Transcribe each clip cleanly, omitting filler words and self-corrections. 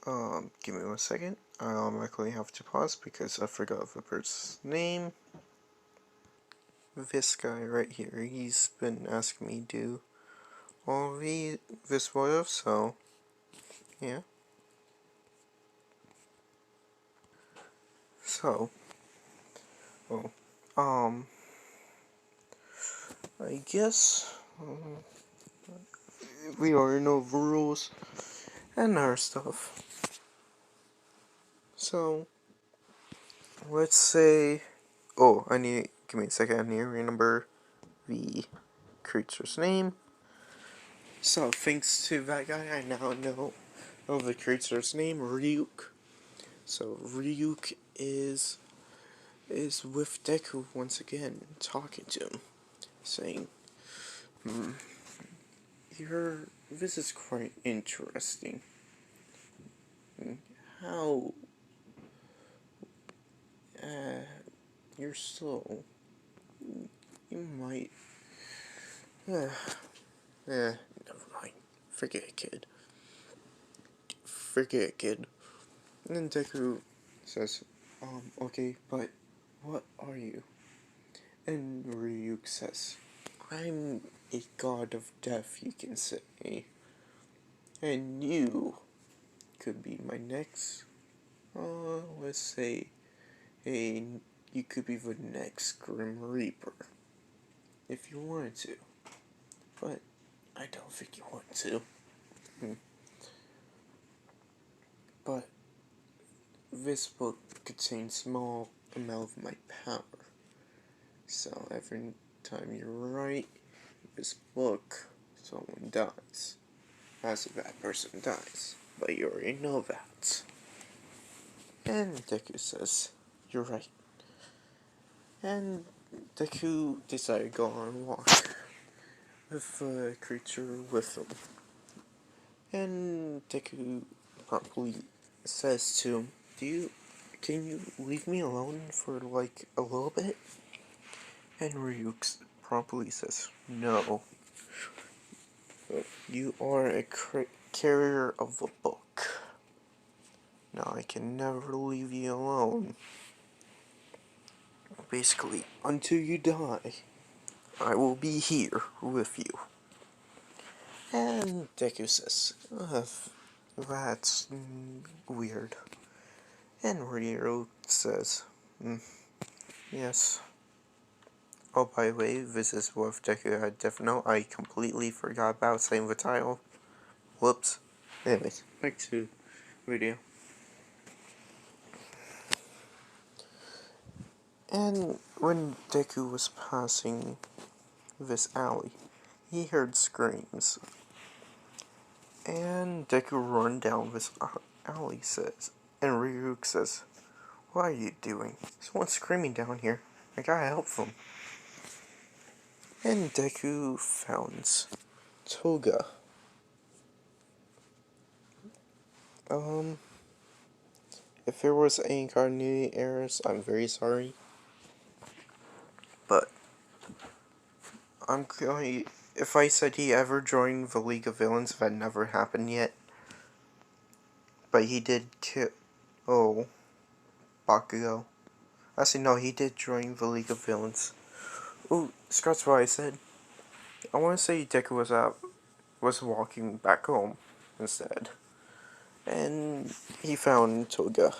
Give me 1 second. I automatically have to pause because I forgot the person's name. This guy right here, he's been asking me to do all this stuff, so yeah. So, well, I guess we already know the rules and our stuff. So, let's say, oh, give me a second, I need to remember the creature's name. So, thanks to that guy, I now know the creature's name, Ryuk. So, Ryuk is with Deku once again, talking to him, saying, this is quite interesting. How, you're so, you might, never mind, forget it, kid. Forget it, kid. And then Deku says, okay, but what are you? And Ryuk says, I'm a god of death, you can say. And you could be my next, let's say, you could be the next Grim Reaper. If you wanted to. But I don't think you want to. But this book contains small amount of my power. So every time you write this book, someone dies. As if that person dies. But you already know that. And Deku says, you're right. And Deku decided to go on a walk with the creature with him. And Deku promptly says to him, can you leave me alone for like a little bit? And Ryuk promptly says, no. You are a carrier of a book. Now I can never leave you alone. Basically, until you die, I will be here with you. And Deku says, that's weird. And Ryuk says, yes. Oh, by the way, this is with Deku at Death Note. I completely forgot about saying the title. Whoops. Anyways, back to video. And when Deku was passing this alley, he heard screams. And Deku run down this alley, and Ryuk says, what are you doing? Someone's screaming down here. I gotta help them. And Deku found Toga. If there was any continuity errors, I'm very sorry. But if I said he ever joined the League of Villains, that never happened yet. But he did kill Bakugo. Actually, no, he did join the League of Villains. Ooh, scratch what I said. I want to say Deku was walking back home instead. And he found Toga.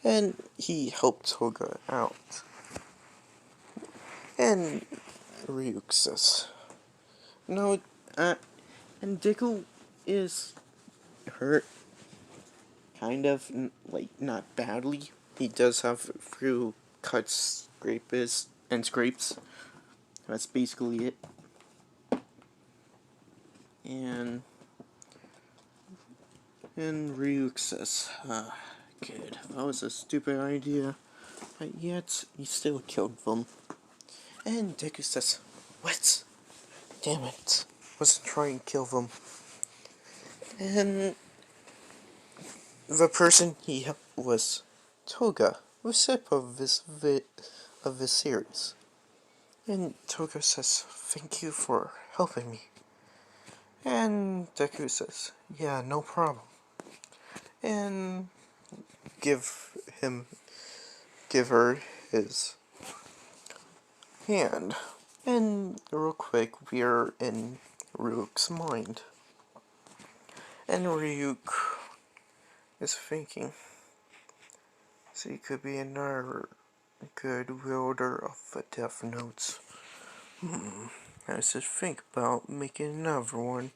And he helped Toga out. And Ryuk says, no, and Deku is hurt. Kind of, like, not badly. He does have a few cuts, scrapes. That's basically it. And Ryuk says, kid, that was a stupid idea. But yet, he still killed them. And Deku says, what? Damn it. Wasn't trying to kill them. And the person he helped was Toga, the sip of this series. And Toga says, thank you for helping me. And Deku says, yeah, no problem. and give him give her his hand. And real quick, we're in Ryuk's mind. And Ryuk is thinking, so he could be another good wielder of the Death Notes. I should think about making another one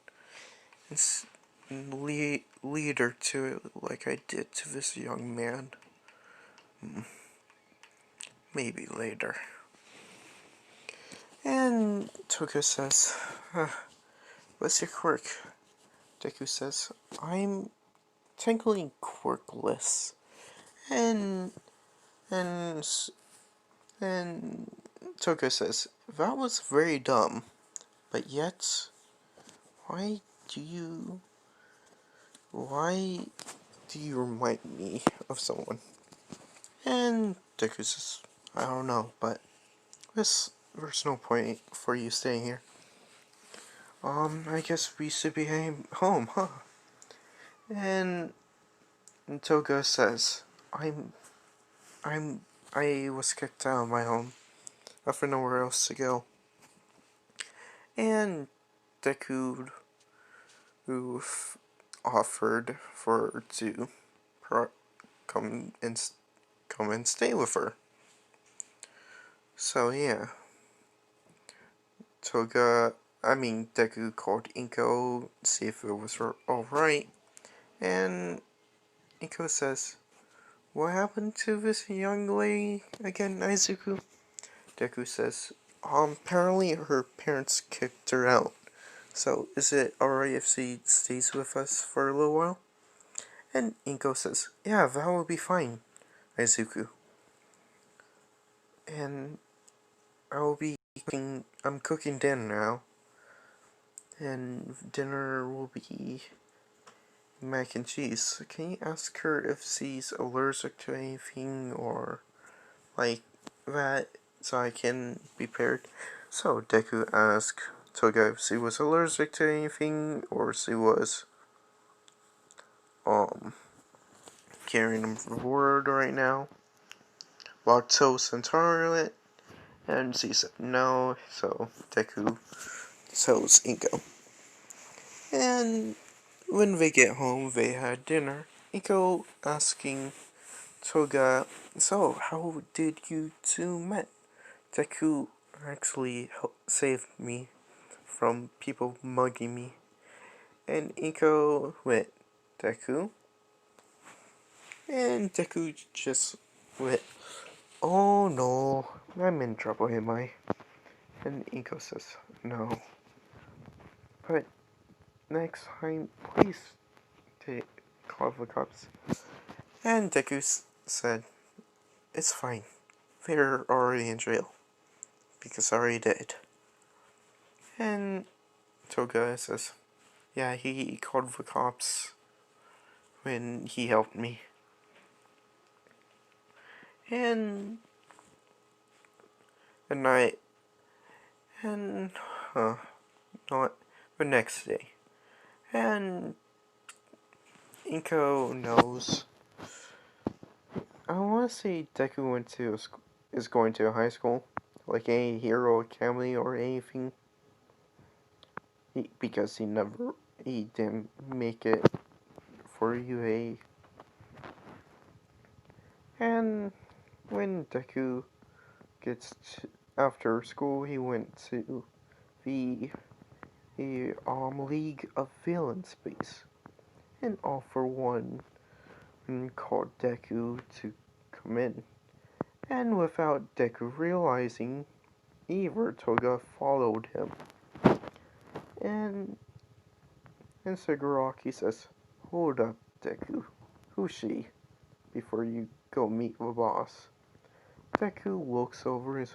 and lead her to it like I did to this young man. Maybe later. And Toga says, what's your quirk? Deku says, I'm technically quirkless. And, and, and Toga says, that was very dumb. But yet, why do you, why do you remind me of someone? And Deku says, I don't know, but there's no point for you staying here. I guess we should be home, huh? And Toga says, I'm, I was kicked out of my home. I have nowhere else to go. And Deku, who offered for her to come and stay with her. So yeah, Deku called Inko, see if it was alright, and Inko says, what happened to this young lady again, Izuku? Deku says, apparently her parents kicked her out. So, is it alright if she stays with us for a little while? And Inko says, yeah, that will be fine, Izuku. And I'm cooking dinner now. And dinner will be mac and cheese. Can you ask her if she's allergic to anything or like that so I can be prepared? So Deku asked Toga if she was allergic to anything or she was carrying a word right now. Lactose intolerant, and she said no, so Deku tells Inko. And when they get home, they had dinner. Inko asking Toga, so how did you two met? Deku actually saved me from people mugging me. And Inko went, Deku? And Deku just went, oh no, I'm in trouble, am I? And Inko says, no. But next time, please call the cops. And Deku said, it's fine. They're already in jail. Because I already did. And Toga says, yeah, he called the cops when he helped me. And the night, and, not the next day. And Inko knows. I want to say Deku is going to high school, like any Hero Academy or anything, because he didn't make it for UA. And when Deku gets after school, he went to the League of Villains base, and all for one called Deku to come in. And without Deku realizing, Eva Toga followed him. And Shigaraki says, hold up, Deku. Who's she? Before you go meet the boss. Deku looks over his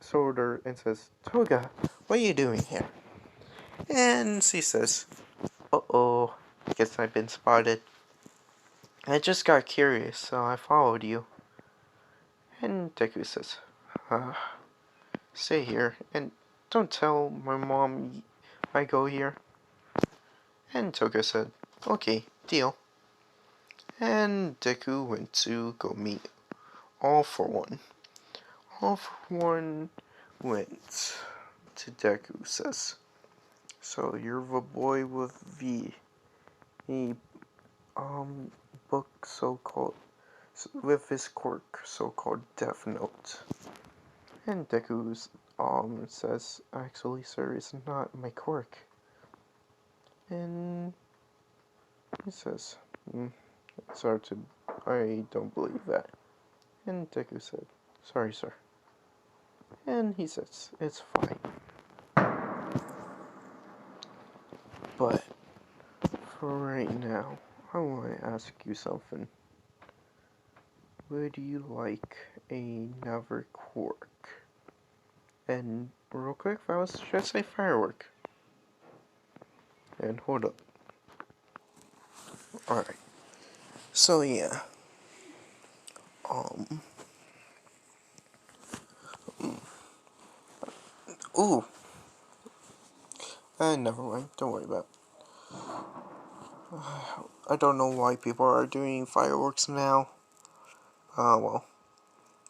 shoulder and says, Toga, what are you doing here? And she says, uh-oh, guess I've been spotted. I just got curious, so I followed you. And Deku says, stay here, and don't tell my mom I go here. And Toga said, okay, deal. And Deku went to go meet All For One. All For One went to Deku, says, so you're the boy with the book so-called, with his quirk, so-called Death Note. And Deku says, actually, sir, it's not my quirk. And he says, it's hard to, I don't believe that. And Deku said, sorry, sir. And he says, it's fine. But, for right now, I want to ask you something. Would you like another quirk? And real quick, that was just a firework. And hold up. Alright. So yeah. Ooh. Never mind. Don't worry about it. I don't know why people are doing fireworks now. Well.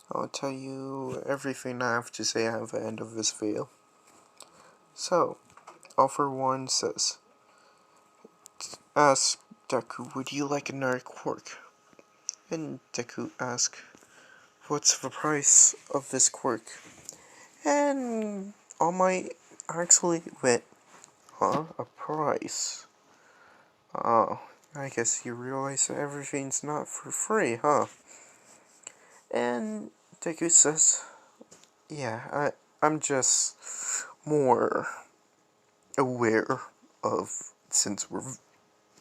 I'll tell you everything I have to say at the end of this video. So, All For One says, ask Deku, would you like another quirk? And Deku asks, what's the price of this quirk? And All Might actually went, huh? A price? Oh, I guess you realize that everything's not for free, huh? And Deku says, yeah, I'm just more aware of, since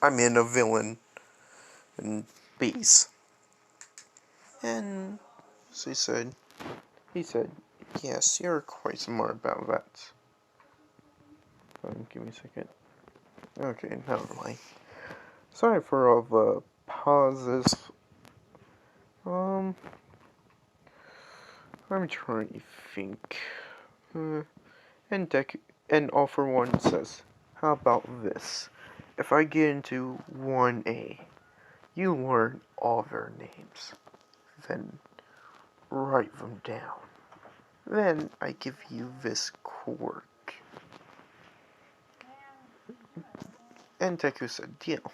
I'm in a villain and base. And so he said, yes, you're quite smart about that. Give me a second. Okay, never mind. Sorry for all the pauses. I'm trying to think. And Deku, and All For One says, how about this? If I get into 1A, you learn all their names. Then write them down. Then I give you this quirk. And Deku said, deal.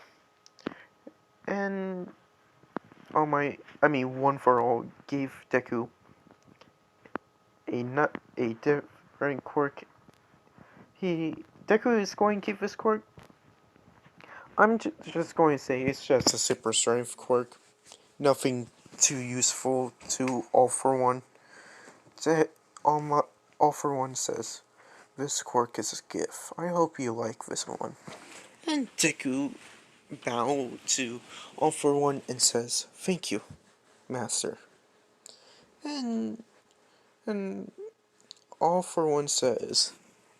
And One For All gave Deku a different quirk. Deku is going to keep this quirk. I'm just going to say it's just a super strength quirk. Nothing too useful to All For One. All For One says, this quirk is a gift. I hope you like this one. And Deku bowed to All For One and says, thank you, Master. And All For One says,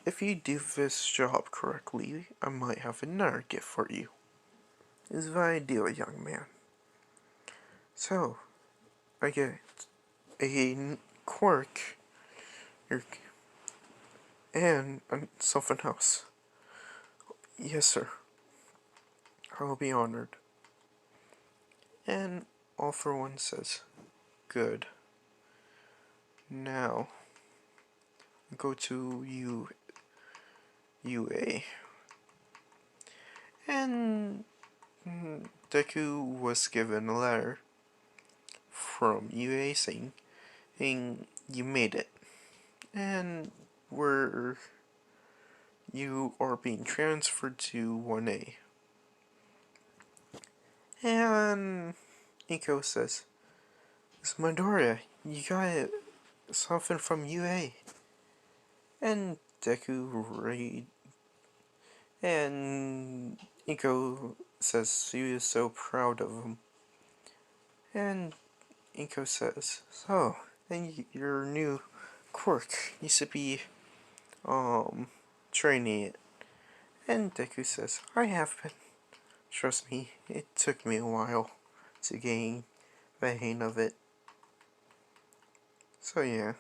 if you do this job correctly, I might have another gift for you. Is the ideal, young man. So, I get a quirk and something else. Yes, sir. I will be honored. And All For One says, good. Now, go to UA. And Deku was given a letter from UA saying you made it. And you are being transferred to 1A. And Iko says, it's Midoriya, you got something from UA. And Deku read, and Iko says she is so proud of him. And Iko says, so, then your new quirk, you should be, training it. And Deku says, I have been. Trust me, it took me a while to gain the hang of it. So yeah.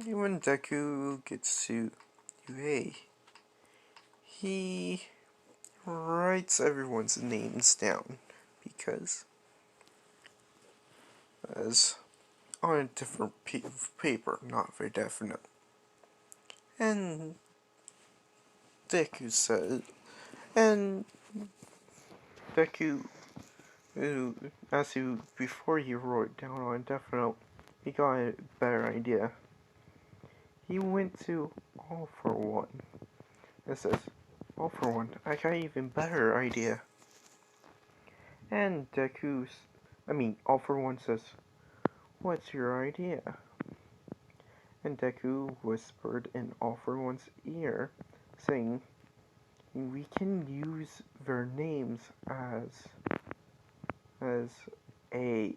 When Deku gets to UA, he writes everyone's names down because as on a different piece of paper, not very definite. And Deku said, and Deku, before he wrote it down on definite, he got a better idea. He went to All for One. It says, All for One, I got an even better idea. And All for One says, what's your idea? And Deku whispered in All for One's ear, saying, we can use their names as a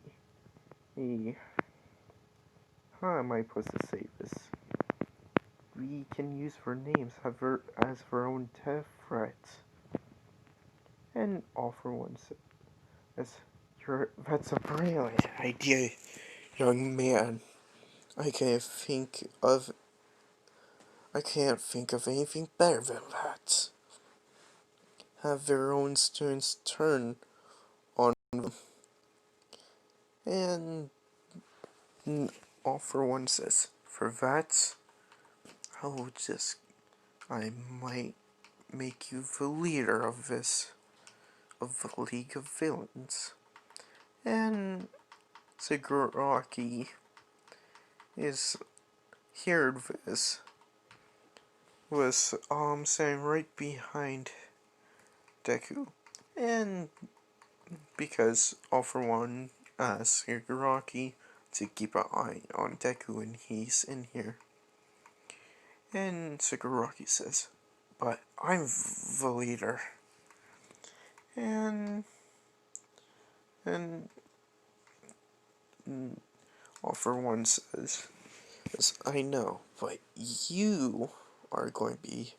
how am I supposed to say this? We can use their names as their own death threats. And All for One says, that's a brilliant idea, young man. I can't think of anything better than that. Have their own students turn on them. And All for One says, for that, I might make you the leader of the League of Villains. And Shigaraki is heard this, was standing right behind Deku. And because All for One asked Shigaraki to keep an eye on Deku and he's in here. And Shigaraki says, but I'm the leader. And All for One says, I know, but you are going to be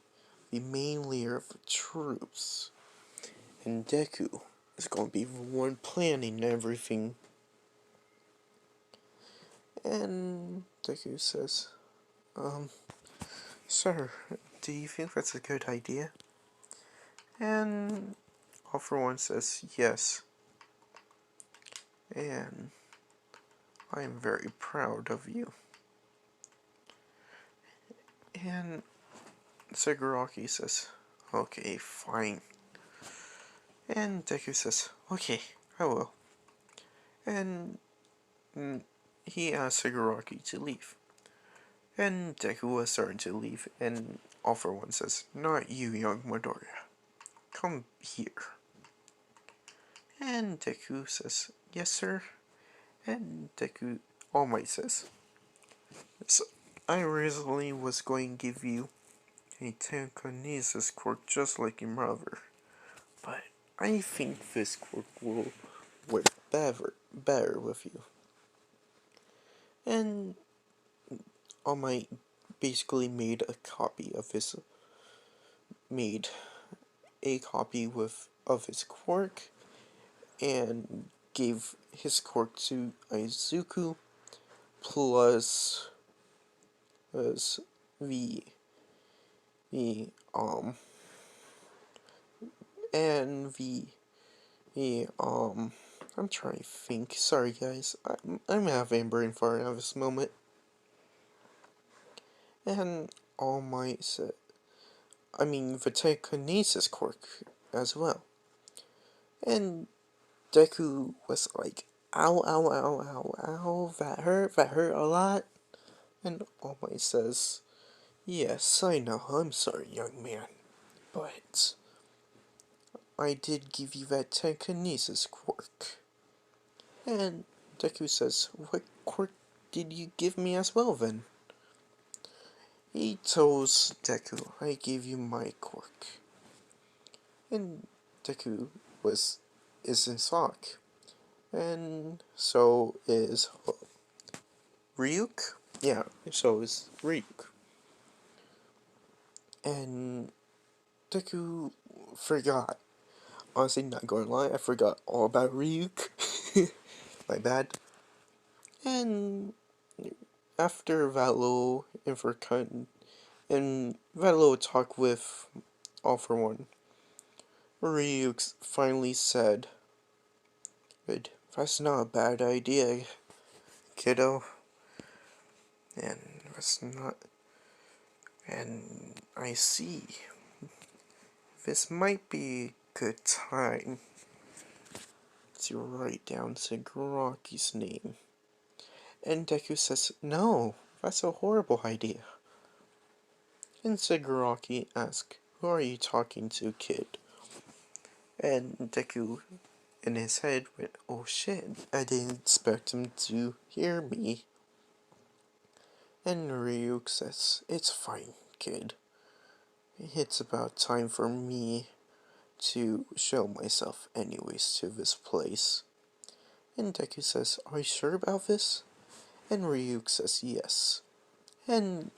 the main leader of the troops. And Deku is going to be the one planning everything. And Deku says, sir, do you think that's a good idea? And All for One says, yes. And I am very proud of you. And Shigaraki says, okay, fine. And Deku says, okay, I will. And he asked Shigaraki to leave. And Deku was starting to leave, and All for One says, not you, young Midoriya. Come here. And Deku says, yes, sir. And All Might says, so I originally was going to give you a telekinesis quirk just like your mother, but I think this quirk will work better with you. And All Might basically made a copy of his quirk and gave his quirk to Izuku plus as the and the I'm trying to think. Sorry guys, I'm having brain fart at this moment. And All Might said, the telekinesis quirk as well. And Deku was like, ow, ow, ow, ow, ow, that hurt a lot. And All Might says, yes, I know, I'm sorry, young man, but I did give you that telekinesis quirk. And Deku says, what quirk did you give me as well then? He tells Deku, I gave you my quirk. And Deku is in shock. And so is Ryuk? Yeah, so is Ryuk. And Deku forgot. Honestly, not going to lie, I forgot all about Ryuk. My bad. And after that little talk with all for one. Ryuk finally said, "Good, that's not a bad idea, kiddo. And that's not... And I see. This might be a good time to write down Sagaraki's name." And Deku says, "No, that's a horrible idea." And Sagaraki asks, "Who are you talking to, kid?" And Deku, in his head, went, "Oh shit, I didn't expect him to hear me." And Ryuk says, "It's fine, kid. It's about time for me to show myself anyways to this place." And Deku says, "Are you sure about this?" And Ryuk says, "Yes." And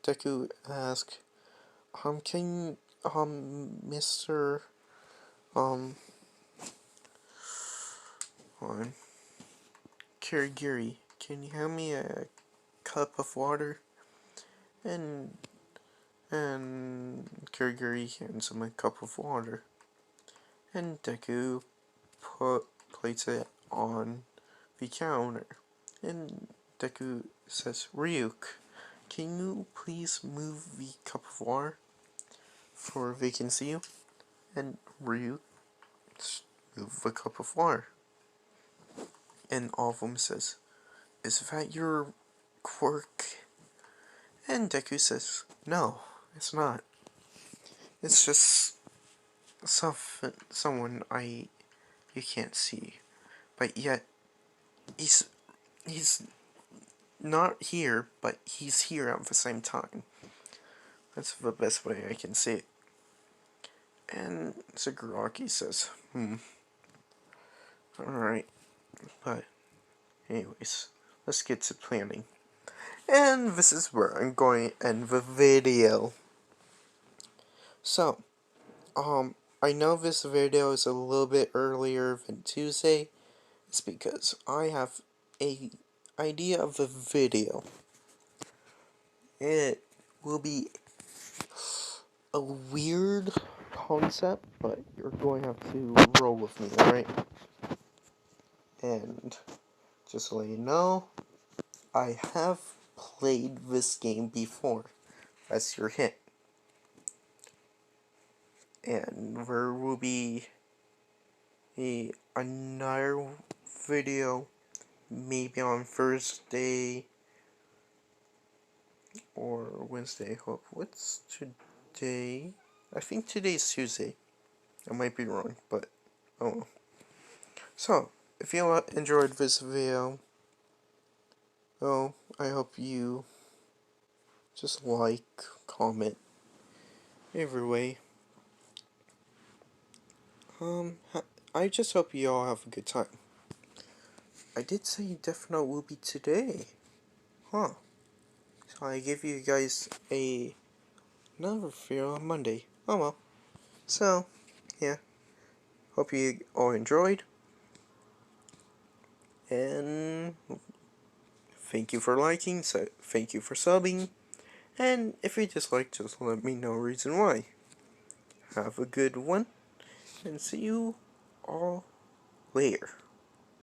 Deku asks, can, Mr. On Kirigiri, can you hand me a cup of water?" And Kirigiri hands him a cup of water. And Deku plates it on the counter. And Deku says, "Ryuk, can you please move the cup of water for they can see you?" And Ryuk moves the cup of water. And all of them says, "Is that your quirk?" And Deku says, "No, it's not. It's just someone you can't see. But yet, he's not here, but he's here at the same time. That's the best way I can say it." And Sagaraki says, "Alright, but anyways, let's get to planning." And this is where I'm going to end the video. So, I know this video is a little bit earlier than Tuesday. It's because I have a idea of the video. It will be a weird concept, but you're going to have to roll with me, alright? And just to let you know, I have played this game before. That's your hint. And there will be another video maybe on Thursday or Wednesday. What's today? I think today's Tuesday. I might be wrong, but oh. So, if you enjoyed this video, I hope you just like, comment, every way. I just hope you all have a good time. I did say Death Note will be today. Huh. So I gave you guys another video on Monday. Oh well. So, yeah. Hope you all enjoyed. And thank you for liking, so thank you for subbing. And if you dislike, just let me know reason why. Have a good one, and see you all later.